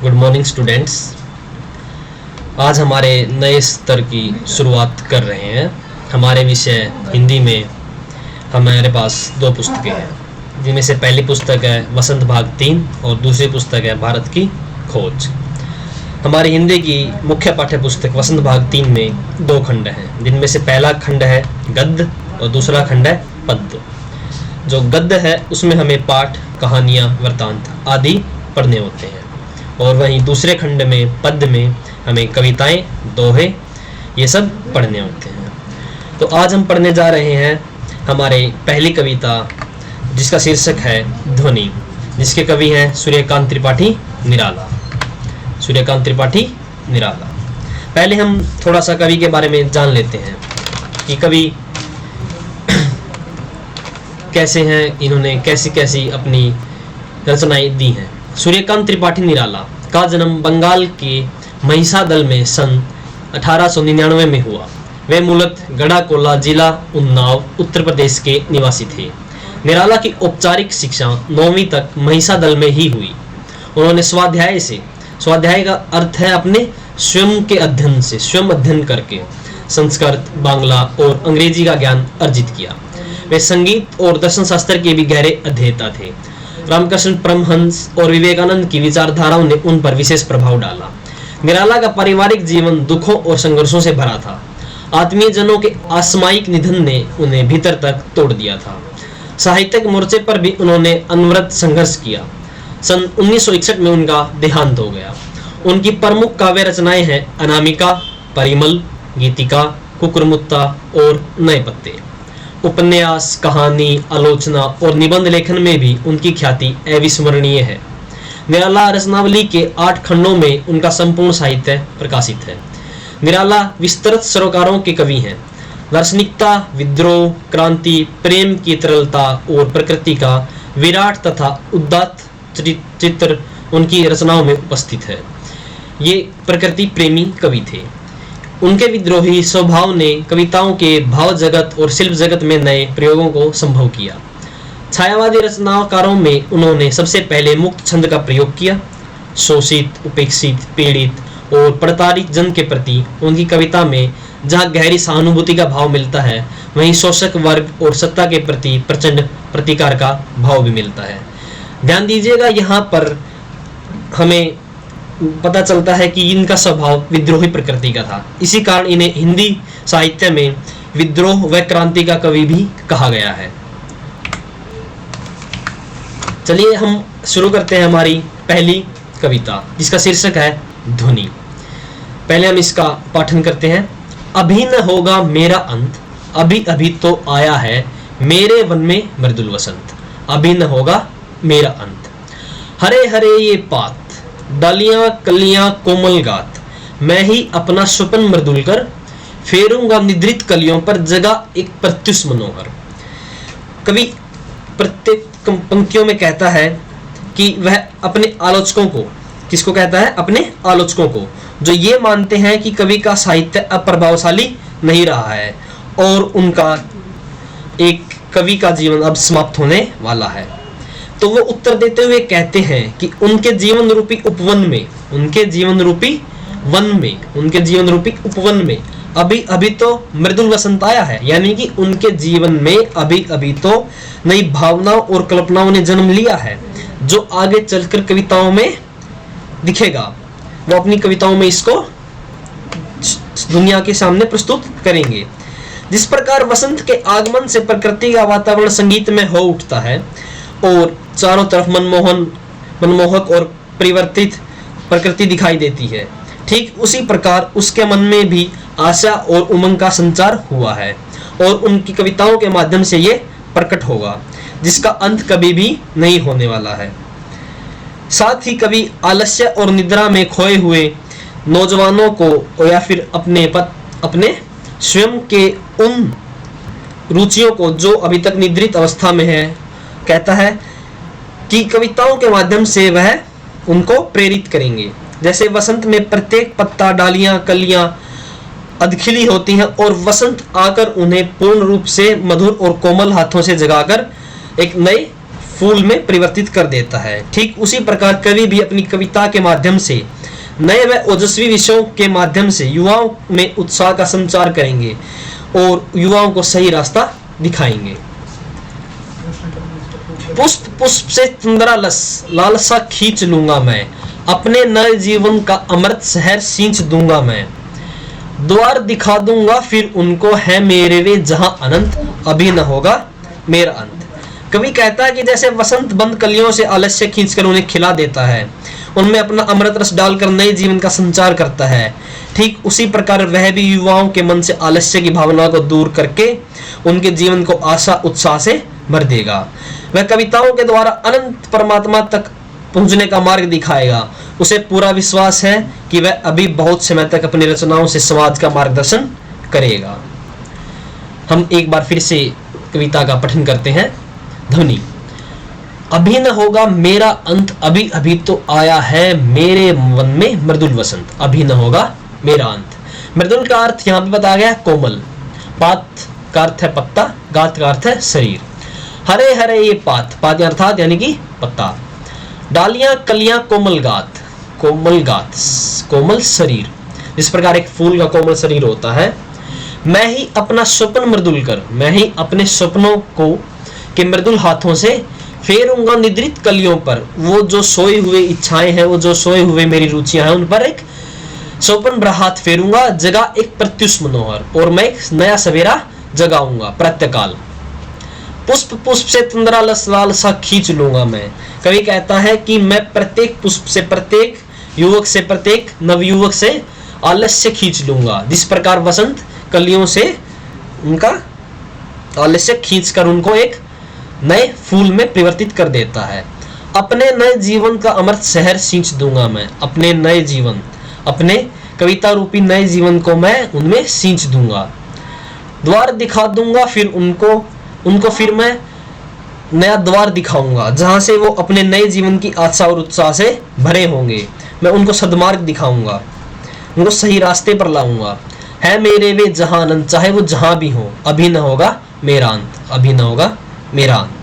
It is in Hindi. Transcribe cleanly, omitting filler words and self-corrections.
Good morning students. आज हमारे नए स्तर की शुरुआत कर रहे हैं। हमारे विषय हिंदी में हमारे पास दो पुस्तकें हैं, जिनमें से पहली पुस्तक है वसंत भाग 3 और दूसरी पुस्तक है भारत की खोज। हमारी हिंदी की मुख्य पाठ्य पुस्तक वसंत भाग 3 में दो खंड हैं, जिनमें से पहला खंड है गद्य और दूसरा खंड है पद्य। जो गद्य है उसमें हमें पाठ, कहानियाँ, वृत्तांत आदि पढ़ने होते हैं, और वहीं दूसरे खंड में पद्य में हमें कविताएं, दोहे ये सब पढ़ने होते हैं। तो आज हम पढ़ने जा रहे हैं हमारे पहली कविता, जिसका शीर्षक है ध्वनि, जिसके कवि हैं सूर्यकांत त्रिपाठी निराला। सूर्यकांत त्रिपाठी निराला। पहले हम थोड़ा सा कवि के बारे में जान लेते हैं कि कवि कैसे हैं, इन्होंने कैसी कैसी अपनी रचनाएं दी हैं। सूर्यकांत त्रिपाठी निराला का जन्म बंगाल के महिसादल में सन 1899 में हुआ। वे मूलतः गढ़ाकोला जिला उन्नाव उत्तर प्रदेश के निवासी थे। निराला की औपचारिक शिक्षा 9वीं तक महिसादल में ही हुई। उन्होंने स्वाध्याय का अर्थ है अपने स्वयं के अध्ययन से, स्वयं अध्ययन करके संस्कृत, बांग्ला और अंग्रेजी का ज्ञान अर्जित किया। वे संगीत और दर्शन शास्त्र के भी गहरे अध्येता थे। रामकृष्ण परमहंस और विवेकानंद की विचारधाराओं ने उन पर विशेष प्रभाव डाला। निराला का पारिवारिक जीवन दुखों और संघर्षों से भरा था। आत्मीय जनों के असामयिक निधन ने उन्हें भीतर तक तोड़ दिया था। साहित्यिक मोर्चे पर भी उन्होंने अनवरत संघर्ष किया। सन 1961 में उनका देहांत हो गया। उनकी प्रमुख काव्य रचनाएं हैं अनामिका, परिमल, गीतिका, कुकुरमुत्ता और नए पत्ते। उपन्यास, कहानी, आलोचना और निबंध लेखन में भी उनकी ख्याति अविस्मरणीय है। निराला रचनावली के 8 खंडों में उनका संपूर्ण साहित्य प्रकाशित है। निराला विस्तृत सरोकारों के कवि हैं। दार्शनिकता, विद्रोह, क्रांति, प्रेम की तरलता और प्रकृति का विराट तथा उदात्त चित्र उनकी रचनाओं में उपस्थित है। ये प्रकृति प्रेमी कवि थे। उनके विद्रोही स्वभाव ने कविताओं के भाव जगत और शिल्प जगत में नए प्रयोगों को संभव किया। छायावादी रचनाकारों में उन्होंने सबसे पहले मुक्त छंद का प्रयोग किया। शोषित, उपेक्षित, पीड़ित और प्रताड़ित जन के प्रति उनकी कविता में जहाँ गहरी सहानुभूति का भाव मिलता है, वहीं शोषक वर्ग और सत्ता के प्रति प्रचंड प्रतिकार का भाव भी मिलता है। ध्यान दीजिएगा, यहाँ पर हमें पता चलता है कि इनका स्वभाव विद्रोही प्रकृति का था। इसी कारण इन्हें हिंदी साहित्य में विद्रोह व क्रांति का कवि भी कहा गया है। चलिए हम शुरू करते हैं हमारी पहली कविता, जिसका शीर्षक है ध्वनि। पहले हम इसका पाठन करते हैं। अभी न होगा मेरा अंत, अभी अभी तो आया है मेरे वन में मृदुल वसंत। अभी न होगा मेरा अंत। हरे हरे ये पात, डालियां कलियां कोमल गात, मैं ही अपना स्वपन मृदुल कर, फेरूंगा निद्रित कलियों पर जगा एक प्रत्युष मनोहर। कवि प्रत्येक पंक्तियों में कहता है कि वह अपने आलोचकों को, किसको कहता है? अपने आलोचकों को, जो ये मानते हैं कि कवि का साहित्य अप्रभावशाली नहीं रहा है और उनका एक कवि का जीवन अब समाप्त होने वाला है। तो वो उत्तर देते हुए कहते हैं कि उनके जीवन रूपी उपवन में, उनके जीवन रूपी उपवन में अभी अभी तो मृदुल वसंत आया है। यानी कि उनके जीवन में अभी अभी तो नई भावनाओं और कल्पनाओं ने जन्म लिया है, जो आगे चलकर कविताओं में दिखेगा। वो अपनी कविताओं में इसको दुनिया के सामने प्रस्तुत करेंगे। जिस प्रकार वसंत के आगमन से प्रकृति का वातावरण संगीत में हो उठता है और चारों तरफ मनमोहक और परिवर्तित प्रकृति दिखाई देती है, ठीक उसी प्रकार उसके मन में भी आशा और उमंग का संचार हुआ है और उनकी कविताओं के माध्यम से ये प्रकट होगा, जिसका अंत कभी भी नहीं होने वाला है। साथ ही कवि आलस्य और निद्रा में खोए हुए नौजवानों को या फिर अपने स्वयं के उन रुचियों को जो अभी तक निद्रित अवस्था में है, कहता है कि कविताओं के माध्यम से वह उनको प्रेरित करेंगे। जैसे वसंत में प्रत्येक पत्ता, डालियां, कलियां अधखिली होती हैं और वसंत आकर उन्हें पूर्ण रूप से मधुर और कोमल हाथों से जगाकर एक नए फूल में परिवर्तित कर देता है। ठीक उसी प्रकार कवि भी अपनी कविता के माध्यम से नए व ओजस्वी विषयों के माध्यम से युवाओं में उत्साह का संचार करेंगे और युवाओं को सही रास्ता दिखाएंगे। पुष्प पुष्प से तंद्रा लालसा खींच लूंगा मैं, अपने नए जीवन का अमृत शहर सींच दूंगा मैं, द्वार दिखा दूंगा फिर उनको, है मेरे वे जहां अनंत, अभी न होगा मेरा अंत। कवि कहता है कि जैसे वसंत बंद कलियों से आलस्य खींचकर उन्हें खिला देता है, उनमें अपना अमृत रस डालकर नए जीवन का संचार करता है, ठीक उसी प्रकार वह भी युवाओं के मन से आलस्य की भावना को दूर करके उनके जीवन को आशा उत्साह से भर देगा। वह कविताओं के द्वारा अनंत परमात्मा तक पहुंचने का मार्ग दिखाएगा। उसे पूरा विश्वास है कि वह अभी बहुत समय तक अपनी रचनाओं से समाज का मार्गदर्शन करेगा। हम एक बार फिर से कविता का पठन करते हैं। ध्वनि। अभी न होगा मेरा अंत, अभी अभी तो आया है मेरे मन में मृदुल वसंत, अभी न होगा मेरा अंत। मृदुल का अर्थ यहाँ पे बताया गया कोमल, पात का अर्थ है पत्ता, गात का अर्थ है शरीर। हरे हरे ये पात, पात अर्थात यानी कि पत्ता, डालियां कलियां कोमल गात, कोमल गात कोमल शरीर। इस प्रकार एक फूल का कोमल शरीर होता है। मैं ही अपना स्वप्न मृदुल कर, मैं ही अपने स्वप्नों को के मृदुल हाथों से फेरूंगा निद्रित कलियों पर, वो जो सोए हुए इच्छाएं हैं, वो जो सोए हुए मेरी रुचियां हैं, उन पर एक स्वप्न भरा हाथ फेरूंगा, जगह एक प्रत्युष मनोहर, और मैं एक नया सवेरा जगाऊंगा प्रत्यकाल। पुष्प पुष्प से तंद्रा लालसा खींच लूंगा मैं। कवि कहता है कि मैं प्रत्येक पुष्प से, प्रत्येक युवक से, प्रत्येक नवयुवक से आलस्य खींच लूंगा, जिस प्रकार वसंत कलियों से उनका आलस्य खींचकर उनको एक नए फूल में परिवर्तित कर देता है। अपने नए जीवन का अमृत शहर सींच दूंगा मैं, अपने नए जीवन, अपने कविता रूपी नए जीवन को मैं उनमें सींच दूंगा, द्वार दिखा दूंगा फिर उनको फिर मैं नया द्वार दिखाऊंगा, जहां से वो अपने नए जीवन की आशा और उत्साह से भरे होंगे। मैं उनको सद्मार्ग दिखाऊंगा, उनको सही रास्ते पर लाऊंगा। है मेरे वे जहां अनंत, चाहे वो जहां भी हो, अभी न होगा मेरा अंत, अभी न होगा मेरा अंत।